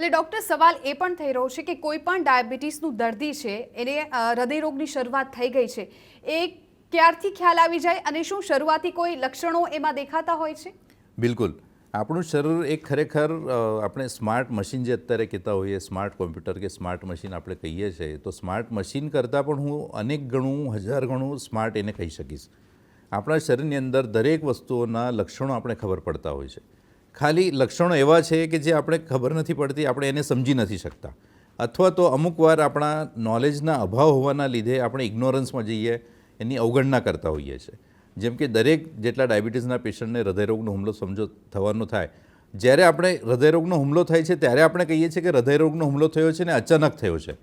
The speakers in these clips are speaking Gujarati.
એટલે ડૉક્ટર સવાલ એ પણ થઈ રહ્યો છે કે કોઈ પણ ડાયાબિટીસનું દર્દી છે એને હૃદયરોગની શરૂઆત થઈ ગઈ છે, એ ક્યારથી ખ્યાલ આવી જાય અને શું શરૂઆતી કોઈ લક્ષણો એમાં દેખાતા હોય છે? બિલકુલ. આપણું શરીર એક ખરેખર આપણે સ્માર્ટ મશીન જે અત્યારે કહેતા હોઈએ, સ્માર્ટ કોમ્પ્યુટર કે સ્માર્ટ મશીન આપણે કહીએ છીએ, તો સ્માર્ટ મશીન કરતાં પણ હું અનેક ગણું, હજાર ગણું સ્માર્ટ એને કહી શકીશ. આપણા શરીરની અંદર દરેક વસ્તુઓના લક્ષણો આપણે ખબર પડતા હોય છે. ખાલી લક્ષણો એવા છે કે જે આપણે ખબર નથી પડતી, આપણે એને સમજી નથી શકતા, અથવા તો અમુક વાર આપણા નોલેજના અભાવ હોવાના લીધે આપણે ઇગ્નોરન્સમાં જઈએ, એની અવગણના કરતા હોઈએ છીએ. જેમ કે દરેક જેટલા ડાયાબિટીસના પેશન્ટને હૃદયરોગનો હુમલો સમજો થવાનો થાય, જ્યારે આપણે હૃદયરોગનો હુમલો થાય છે ત્યારે આપણે કહીએ છીએ કે હૃદયરોગનો હુમલો થયો છે ને અચાનક થયો છે.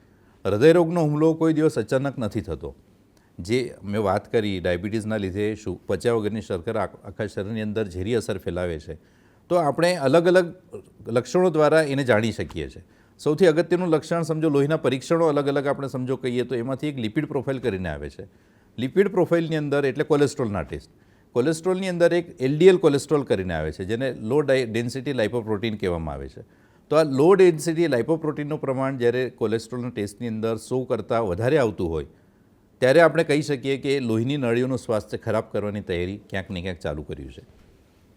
હૃદયરોગનો હુમલો કોઈ દિવસ અચાનક નથી થતો. જે મેં વાત કરી, ડાયાબિટીસના લીધે પચ્યા વગરની શર્કરા આખા શરીરની અંદર ઝેરી અસર ફેલાવે છે, તો આપણે અલગ અલગ લક્ષણો દ્વારા એને જાણી શકીએ છીએ. સૌથી અગત્યનું લક્ષણ સમજો, લોહીના પરીક્ષણો અલગ અલગ આપણે સમજો કહીએ તો એમાંથી એક લિપિડ પ્રોફાઇલ કરીને આવે છે. લિપિડ પ્રોફાઇલની અંદર એટલે કોલેસ્ટ્રોલના ટેસ્ટ. કોલેસ્ટ્રોલની અંદર એક LDL કોલેસ્ટ્રોલ કરીને આવે છે, જેને લો ડેન્સિટી લાઇપોપ્રોટીન કહેવામાં આવે છે. તો આ લો ડેન્સિટી લાઇપોપ્રોટીનનું પ્રમાણ જ્યારે કોલેસ્ટ્રોલના ટેસ્ટની અંદર 100 કરતાં વધારે આવતું હોય, ત્યારે આપણે કહી શકીએ કે લોહીની નળીઓનું સ્વાસ્થ્ય ખરાબ કરવાની તૈયારી ક્યાંક ને ક્યાંક ચાલુ કર્યું છે.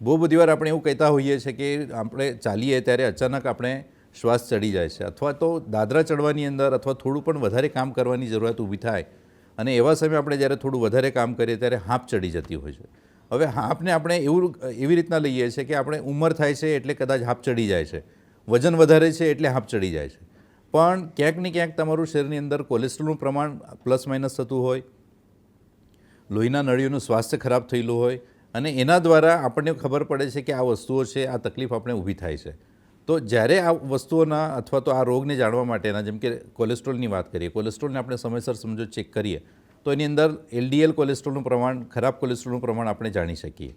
બહુ બધી વાર આપણે એવું કહેતા હોઈએ છીએ કે આપણે ચાલીએ ત્યારે અચાનક આપણે શ્વાસ ચડી જાય છે, અથવા તો દાદરા ચડવાની અંદર અથવા થોડું પણ વધારે કામ કરવાની જરૂરિયાત ઊભી થાય, અને એવા સમયે આપણે જ્યારે થોડું વધારે કામ કરીએ ત્યારે હાંફ ચડી જતી હોય છે. હવે હાંફને આપણે એવી રીતના લઈએ છીએ કે આપણે ઉંમર થાય છે એટલે કદાચ હાંફ ચડી જાય છે, વજન વધારે છે એટલે હાંફ ચડી જાય છે. પણ ક્યાંક ને ક્યાંક તમારું શરીરની અંદર કોલેસ્ટ્રોલનું પ્રમાણ પ્લસ માઇનસ થતું હોય, લોહીના નળીઓનું સ્વાસ્થ્ય ખરાબ થયેલું હોય, અને એના દ્વારા આપણને ખબર પડે છે કે આ વસ્તુઓ છે, આ તકલીફ આપણે ઊભી થાય છે. તો જ્યારે આ વસ્તુઓના અથવા તો આ રોગને જાણવા માટેના, જેમ કે કોલેસ્ટ્રોલની વાત કરીએ, કોલેસ્ટ્રોલને આપણે સમયસર સમજો ચેક કરીએ તો એની અંદર LDL કોલેસ્ટ્રોલનું પ્રમાણ, ખરાબ કોલેસ્ટ્રોલનું પ્રમાણ આપણે જાણી શકીએ.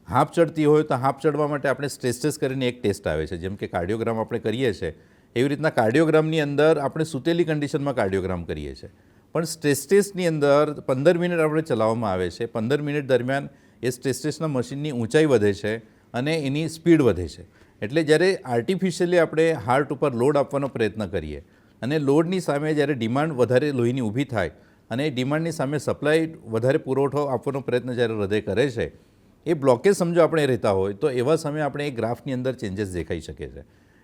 હાંફ ચડતી હોય તો હાંફ ચડવા માટે આપણે સ્ટ્રેસ ટેસ્ટ કરીને એક ટેસ્ટ આવે છે, જેમ કે કાર્ડિયોગ્રામ આપણે કરીએ છીએ, એવી રીતના કાર્ડિયોગ્રામની અંદર આપણે સૂતેલી કન્ડિશનમાં કાર્ડિયોગ્રામ કરીએ છીએ. પણ સ્ટ્રેસ ટેસ્ટની અંદર 15 મિનિટ આપણે ચલાવવામાં આવે છે. 15 મિનિટ દરમિયાન એ સ્ટ્રેસ ટેસ્ટના મશીનની ઊંચાઈ વધે છે અને એની સ્પીડ વધે છે. એટલે જ્યારે આર્ટિફિશિયલી આપણે હાર્ટ ઉપર લોડ આપવાનો પ્રયત્ન કરીએ અને લોડની સામે જ્યારે ડિમાન્ડ વધારે લોહીની ઊભી થાય અને એ ડિમાન્ડની સામે સપ્લાય વધારે પુરવઠો આપવાનો પ્રયત્ન જ્યારે હૃદય કરે છે, એ બ્લોકેજ સમજો આપણે રહેતા હોય તો એવા સમયે આપણે એ ગ્રાફની અંદર ચેન્જીસ દેખાઈ શકે છે.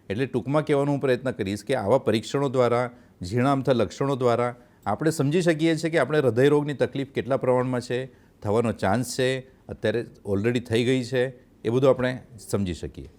એટલે ટૂંકમાં કહેવાનો હું પ્રયત્ન કરીશ કે આવા પરીક્ષણો દ્વારા, ઝીણા અમથા લક્ષણો દ્વારા આપણે સમજી શકીએ છીએ કે આપણે હૃદયરોગની તકલીફ કેટલા પ્રમાણમાં છે, થવાનો ચાન્સ છે, અત્યારે ઓલરેડી થઈ ગઈ છે, એ બધું આપણે સમજી શકીએ.